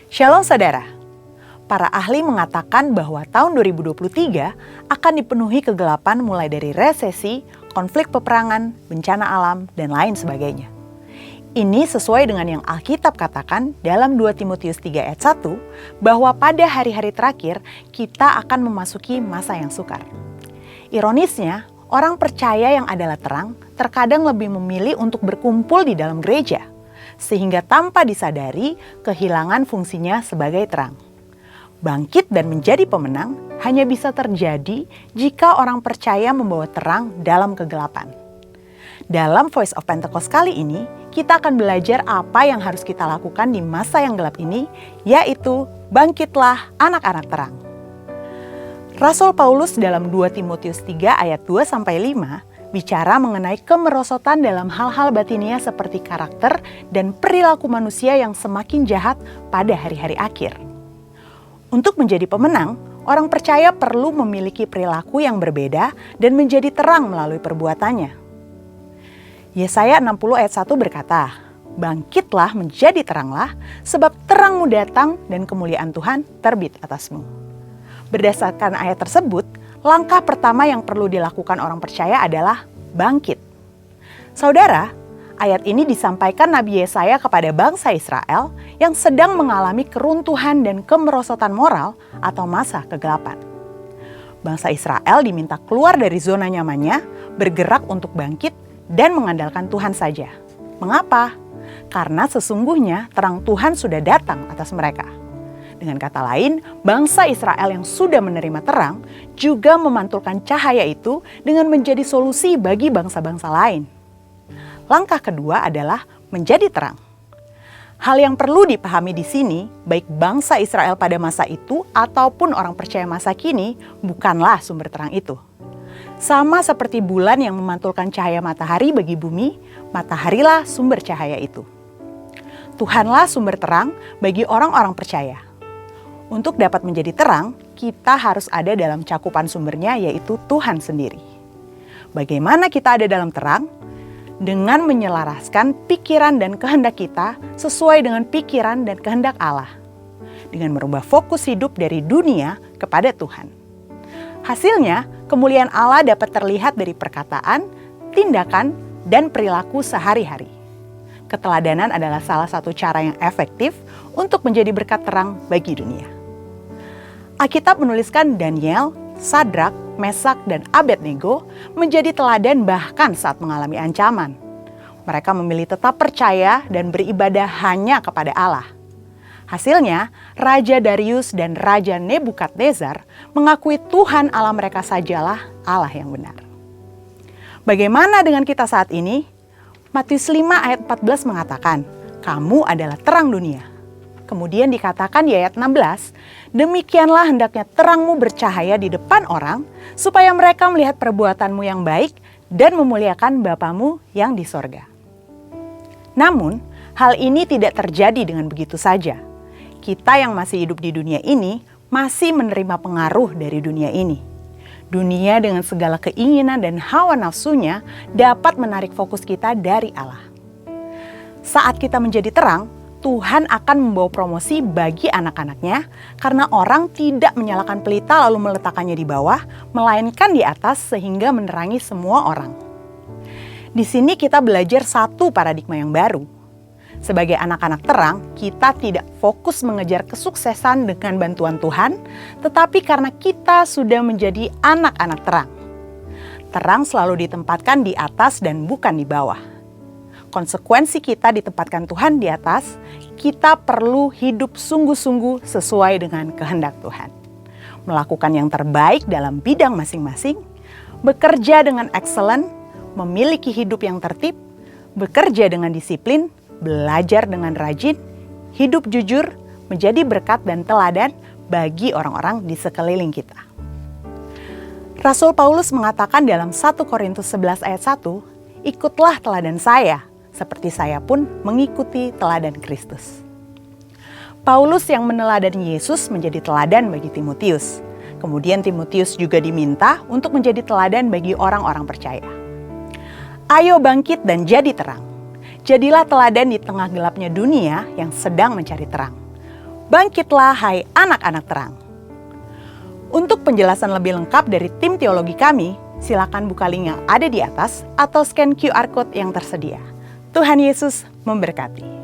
Shalom saudara, para ahli mengatakan bahwa tahun 2023 akan dipenuhi kegelapan mulai dari resesi, konflik peperangan, bencana alam, dan lain sebagainya. Ini sesuai dengan yang Alkitab katakan dalam 2 Timotius 3 ayat 1 bahwa pada hari-hari terakhir kita akan memasuki masa yang sukar. Ironisnya, orang percaya yang adalah terang terkadang lebih memilih untuk berkumpul di dalam gereja, sehingga tanpa disadari kehilangan fungsinya sebagai terang. Bangkit dan menjadi pemenang hanya bisa terjadi jika orang percaya membawa terang dalam kegelapan. Dalam Voice of Pentecost kali ini, kita akan belajar apa yang harus kita lakukan di masa yang gelap ini, yaitu bangkitlah anak-anak terang. Rasul Paulus dalam 2 Timotius 3 ayat 2-5 bicara mengenai kemerosotan dalam hal-hal batinia seperti karakter dan perilaku manusia yang semakin jahat pada hari-hari akhir. Untuk menjadi pemenang, orang percaya perlu memiliki perilaku yang berbeda dan menjadi terang melalui perbuatannya. Yesaya 60 ayat 1 berkata, "Bangkitlah menjadi teranglah, sebab terangmu datang dan kemuliaan Tuhan terbit atasmu." Berdasarkan ayat tersebut, langkah pertama yang perlu dilakukan orang percaya adalah bangkit. Saudara, ayat ini disampaikan Nabi Yesaya kepada bangsa Israel yang sedang mengalami keruntuhan dan kemerosotan moral atau masa kegelapan. Bangsa Israel diminta keluar dari zona nyamannya, bergerak untuk bangkit dan mengandalkan Tuhan saja. Mengapa? Karena sesungguhnya terang Tuhan sudah datang atas mereka. Dengan kata lain, bangsa Israel yang sudah menerima terang juga memantulkan cahaya itu dengan menjadi solusi bagi bangsa-bangsa lain. Langkah kedua adalah menjadi terang. Hal yang perlu dipahami di sini, baik bangsa Israel pada masa itu ataupun orang percaya masa kini, bukanlah sumber terang itu. Sama seperti bulan yang memantulkan cahaya matahari bagi bumi, mataharilah sumber cahaya itu. Tuhanlah sumber terang bagi orang-orang percaya. Untuk dapat menjadi terang, kita harus ada dalam cakupan sumbernya, yaitu Tuhan sendiri. Bagaimana kita ada dalam terang? Dengan menyelaraskan pikiran dan kehendak kita sesuai dengan pikiran dan kehendak Allah. Dengan merubah fokus hidup dari dunia kepada Tuhan. Hasilnya, kemuliaan Allah dapat terlihat dari perkataan, tindakan, dan perilaku sehari-hari. Keteladanan adalah salah satu cara yang efektif untuk menjadi berkat terang bagi dunia. Alkitab menuliskan Daniel, Sadrak, Mesak, dan Abednego menjadi teladan bahkan saat mengalami ancaman. Mereka memilih tetap percaya dan beribadah hanya kepada Allah. Hasilnya, Raja Darius dan Raja Nebukadnezar mengakui Tuhan Allah mereka sajalah Allah yang benar. Bagaimana dengan kita saat ini? Matius 5 ayat 14 mengatakan, "Kamu adalah terang dunia." Kemudian dikatakan di ayat 16, "Demikianlah hendaknya terangmu bercahaya di depan orang, supaya mereka melihat perbuatanmu yang baik dan memuliakan Bapamu yang di sorga." Namun, hal ini tidak terjadi dengan begitu saja. Kita yang masih hidup di dunia ini masih menerima pengaruh dari dunia ini. Dunia dengan segala keinginan dan hawa nafsunya dapat menarik fokus kita dari Allah. Saat kita menjadi terang, Tuhan akan membawa promosi bagi anak-anaknya karena orang tidak menyalakan pelita lalu meletakkannya di bawah, melainkan di atas sehingga menerangi semua orang. Di sini kita belajar satu paradigma yang baru. Sebagai anak-anak terang, kita tidak fokus mengejar kesuksesan dengan bantuan Tuhan, tetapi karena kita sudah menjadi anak-anak terang. Terang selalu ditempatkan di atas dan bukan di bawah. Konsekuensi kita ditempatkan Tuhan di atas, kita perlu hidup sungguh-sungguh sesuai dengan kehendak Tuhan. Melakukan yang terbaik dalam bidang masing-masing, bekerja dengan excellent, memiliki hidup yang tertib, bekerja dengan disiplin, belajar dengan rajin, hidup jujur, menjadi berkat dan teladan bagi orang-orang di sekeliling kita. Rasul Paulus mengatakan dalam 1 Korintus 11 ayat 1, "Ikutlah teladan saya, seperti saya pun mengikuti teladan Kristus." Paulus yang meneladani Yesus menjadi teladan bagi Timotius. Kemudian Timotius juga diminta untuk menjadi teladan bagi orang-orang percaya. Ayo bangkit dan jadi terang. Jadilah teladan di tengah gelapnya dunia yang sedang mencari terang. Bangkitlah hai anak-anak terang. Untuk penjelasan lebih lengkap dari tim teologi kami, silakan buka link yang ada di atas atau scan QR Code yang tersedia. Tuhan Yesus memberkati.